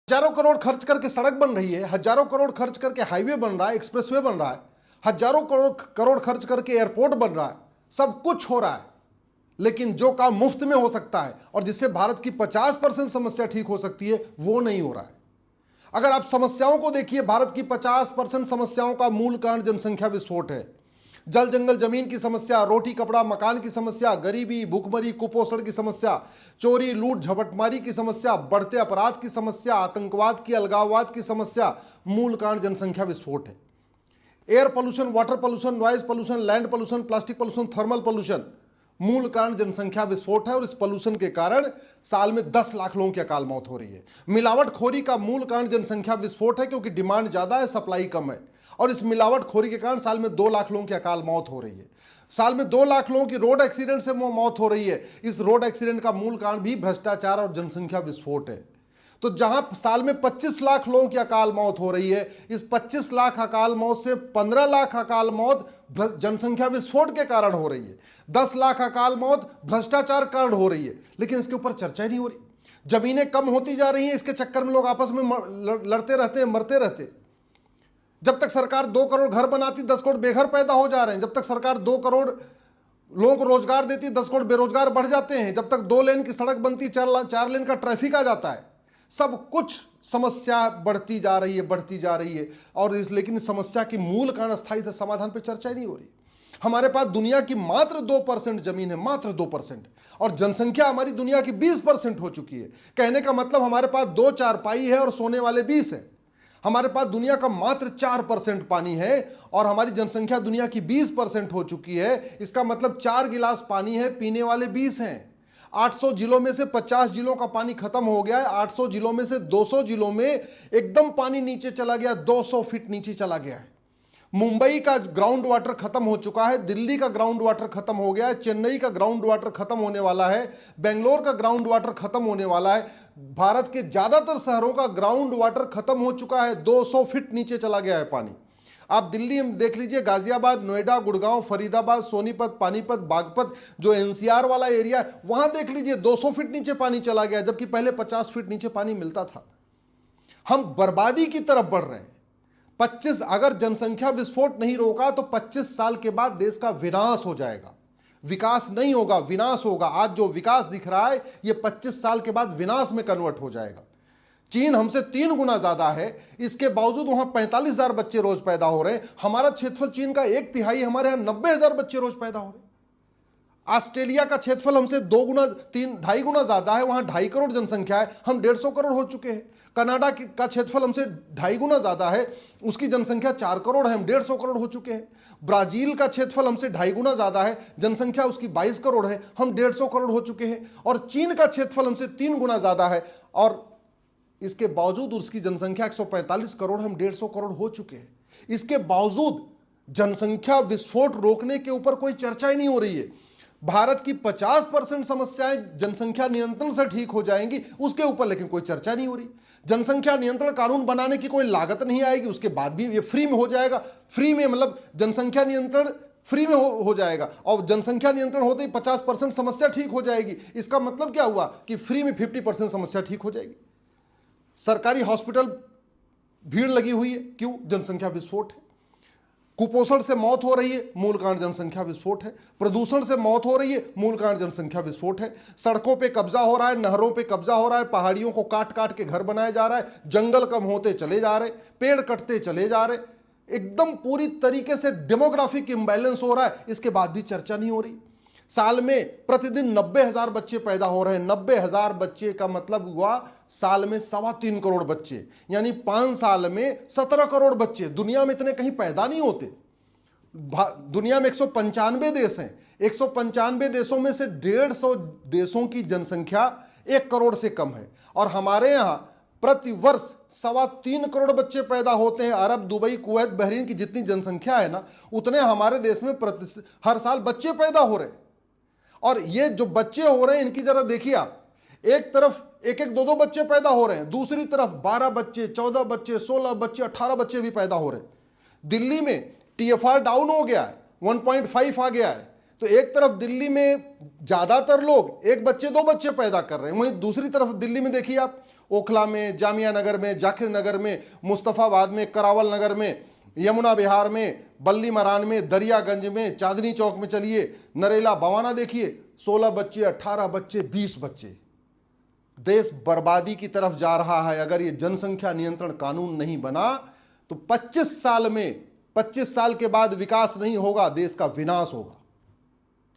हजारों करोड़ खर्च करके सड़क बन रही है, हजारों करोड़ खर्च करके हाईवे बन रहा है, एक्सप्रेसवे बन रहा है, हजारों करोड़ करोड़ खर्च करके एयरपोर्ट बन रहा है, सब कुछ हो रहा है। लेकिन जो काम मुफ्त में हो सकता है और जिससे भारत की 50% समस्या ठीक हो सकती है, वो नहीं हो रहा है। अगर आप समस्याओं को देखिए, भारत की 50% समस्याओं का मूल कारण जनसंख्या विस्फोट है। जल जंगल जमीन की समस्या, रोटी कपड़ा मकान की समस्या, गरीबी भूखमरी कुपोषण की समस्या, चोरी लूट झपटमारी की समस्या, बढ़ते अपराध की समस्या, आतंकवाद की अलगाववाद की समस्या, मूल कारण जनसंख्या विस्फोट है। Air pollution, water pollution, noise pollution, land pollution, plastic pollution, thermal pollution, मूल कारण जनसंख्या विस्फोट है। और इस पोल्यूशन के कारण साल में 10 लाख लोगों की अकाल मौत हो रही है। मिलावटखोरी का मूल कारण जनसंख्या विस्फोट है, क्योंकि डिमांड ज्यादा है, सप्लाई कम है। और इस मिलावटखोरी के कारण साल में 2 लाख लोगों की अकाल मौत हो रही है। साल में 2 लाख लोगों की रोड एक्सीडेंट से मौत हो रही है। इस रोड एक्सीडेंट का मूल कारण भी भ्रष्टाचार और जनसंख्या विस्फोट है। तो जहां साल में 25 लाख लोगों की अकाल मौत हो रही है, इस 25 लाख अकाल मौत से 15 लाख अकाल मौत जनसंख्या विस्फोट के कारण हो रही है। 10 लाख अकाल मौत भ्रष्टाचार कारण हो रही है, लेकिन इसके ऊपर चर्चा ही नहीं हो रही। जमीनें कम होती जा रही हैं, इसके चक्कर में लोग आपस में लड़ते रहते हैं, मरते रहते। जब तक सरकार 2 करोड़ घर बनाती, 10 करोड़ बेघर पैदा हो जा रहे हैं। जब तक सरकार 2 करोड़ लोगों को रोजगार देती, 10 करोड़ बेरोजगार बढ़ जाते हैं। जब तक 2 लेन की सड़क बनती, 4 लेन का ट्रैफिक आ जाता है। सब कुछ समस्या बढ़ती जा रही है, बढ़ती जा रही है। और लेकिन इस समस्या की मूल कारण स्थायी समाधान पर चर्चा ही नहीं हो रही। हमारे पास दुनिया की मात्र 2% जमीन है, मात्र 2%, और जनसंख्या हमारी दुनिया की 20% हो चुकी है। कहने का मतलब हमारे पास 2 चारपाई है और सोने वाले 20 है। हमारे पास दुनिया का मात्र 4% पानी है और हमारी जनसंख्या दुनिया की 20% हो चुकी है। इसका मतलब 4 गिलास पानी है, पीने वाले 20 हैं। 800 जिलों में से 50 जिलों का पानी खत्म हो गया है। 800 जिलों में से 200 जिलों में एकदम पानी नीचे चला गया, 200 फीट नीचे चला गया है। मुंबई का ग्राउंड वाटर खत्म हो चुका है, दिल्ली का ग्राउंड वाटर खत्म हो गया है, चेन्नई का ग्राउंड वाटर खत्म होने वाला है, बेंगलोर का ग्राउंड वाटर खत्म होने वाला है। भारत के ज्यादातर शहरों का ग्राउंड वाटर खत्म हो चुका है, 200 फीट नीचे चला गया है पानी। आप दिल्ली में देख लीजिए, गाजियाबाद, नोएडा, गुड़गांव, फरीदाबाद, सोनीपत, पानीपत, बागपत, जो एनसीआर वाला एरिया है, वहां देख लीजिए 200 फीट नीचे पानी चला गया, जबकि पहले 50 फीट नीचे पानी मिलता था। हम बर्बादी की तरफ बढ़ रहे हैं। 25 अगर जनसंख्या विस्फोट नहीं रोका तो 25 साल के बाद देश का विनाश हो जाएगा। विकास नहीं होगा, विनाश होगा। आज जो विकास दिख रहा है, यह 25 साल के बाद विनाश में कन्वर्ट हो जाएगा। चीन हमसे 3 गुना ज्यादा है, इसके बावजूद वहां 45,000 बच्चे रोज पैदा हो रहे हैं। हमारा क्षेत्रफल चीन का 1/3, हमारे यहां 90,000 बच्चे रोज पैदा हो रहे हैं। ऑस्ट्रेलिया का क्षेत्रफल हमसे 2 गुना 2.5 गुना ज्यादा है, वहां 2.5 करोड़ जनसंख्या है, हम 150 करोड़ हो चुके हैं। कनाडा का क्षेत्रफल हमसे 2.5 गुना ज्यादा है, उसकी जनसंख्या 4 करोड़ है, हम 150 करोड़ हो चुके हैं। ब्राजील का क्षेत्रफल हमसे 2.5 गुना ज्यादा है, जनसंख्या उसकी 22 करोड़ है, हम 150 करोड़ हो चुके हैं। और चीन का क्षेत्रफल हमसे 3 गुना ज्यादा है और इसके बावजूद उसकी जनसंख्या 145 करोड़, हम 150 करोड़ हो चुके हैं। इसके बावजूद जनसंख्या विस्फोट रोकने के ऊपर कोई चर्चा ही नहीं हो रही है। भारत की 50% समस्याएं जनसंख्या नियंत्रण से ठीक हो जाएंगी, उसके ऊपर लेकिन कोई चर्चा नहीं हो रही। जनसंख्या नियंत्रण कानून बनाने की कोई लागत नहीं आएगी, उसके बाद भी ये फ्री में हो जाएगा। फ्री में मतलब जनसंख्या नियंत्रण फ्री में हो जाएगा, और जनसंख्या नियंत्रण होते ही 50% समस्या ठीक हो जाएगी। इसका मतलब क्या हुआ कि फ्री में 50% समस्या ठीक हो जाएगी। सरकारी हॉस्पिटल भीड़ लगी हुई है, क्यों? जनसंख्या विस्फोट है। कुपोषण से मौत हो रही है, मूल कारण जनसंख्या विस्फोट है। प्रदूषण से मौत हो रही है, मूल कारण जनसंख्या विस्फोट है। सड़कों पे कब्जा हो रहा है, नहरों पे कब्जा हो रहा है, पहाड़ियों को काट काट के घर बनाया जा रहा है, जंगल कम होते चले जा रहे, पेड़ कटते चले जा रहे, एकदम पूरी तरीके से डेमोग्राफिक इंबैलेंस हो रहा है। इसके बाद भी चर्चा नहीं हो रही। साल में प्रतिदिन 90,000 बच्चे पैदा हो रहे हैं। 90,000 बच्चे का मतलब हुआ साल में 3.25 करोड़ बच्चे, यानी 5 साल में 17 करोड़ बच्चे। दुनिया में इतने कहीं पैदा नहीं होते। दुनिया में 195 देश हैं, 195 देशों में से 150 देशों की जनसंख्या 1 करोड़ से कम है, और हमारे यहां प्रति वर्ष 3.25 करोड़ बच्चे पैदा होते हैं। अरब, दुबई, कुवैत, बहरीन की जितनी जनसंख्या है ना, उतने हमारे देश में हर साल बच्चे पैदा हो रहे हैं। और ये जो बच्चे हो रहे हैं, इनकी जरा देखिए आप, एक तरफ 1-1, 2-2 बच्चे पैदा हो रहे हैं, दूसरी तरफ 12 बच्चे, 14 बच्चे, 16 बच्चे, 18 बच्चे भी पैदा हो रहे हैं। दिल्ली में टीएफआर डाउन हो गया है, 1.5 आ गया है। तो एक तरफ दिल्ली में ज्यादातर लोग 1 बच्चे 2 बच्चे पैदा कर रहे हैं, वहीं दूसरी तरफ दिल्ली में देखिए आप, ओखला में, जामिया नगर में, जाकिर नगर में, मुस्तफ़ाबाद में, करावल नगर में, यमुना विहार में, बल्ली मरान में, दरियागंज में, चांदनी चौक में चलिए, नरेला बवाना देखिए, 16 बच्चे, 18 बच्चे, 20 बच्चे। देश बर्बादी की तरफ जा रहा है। अगर ये जनसंख्या नियंत्रण कानून नहीं बना तो 25 साल के बाद विकास नहीं होगा, देश का विनाश होगा।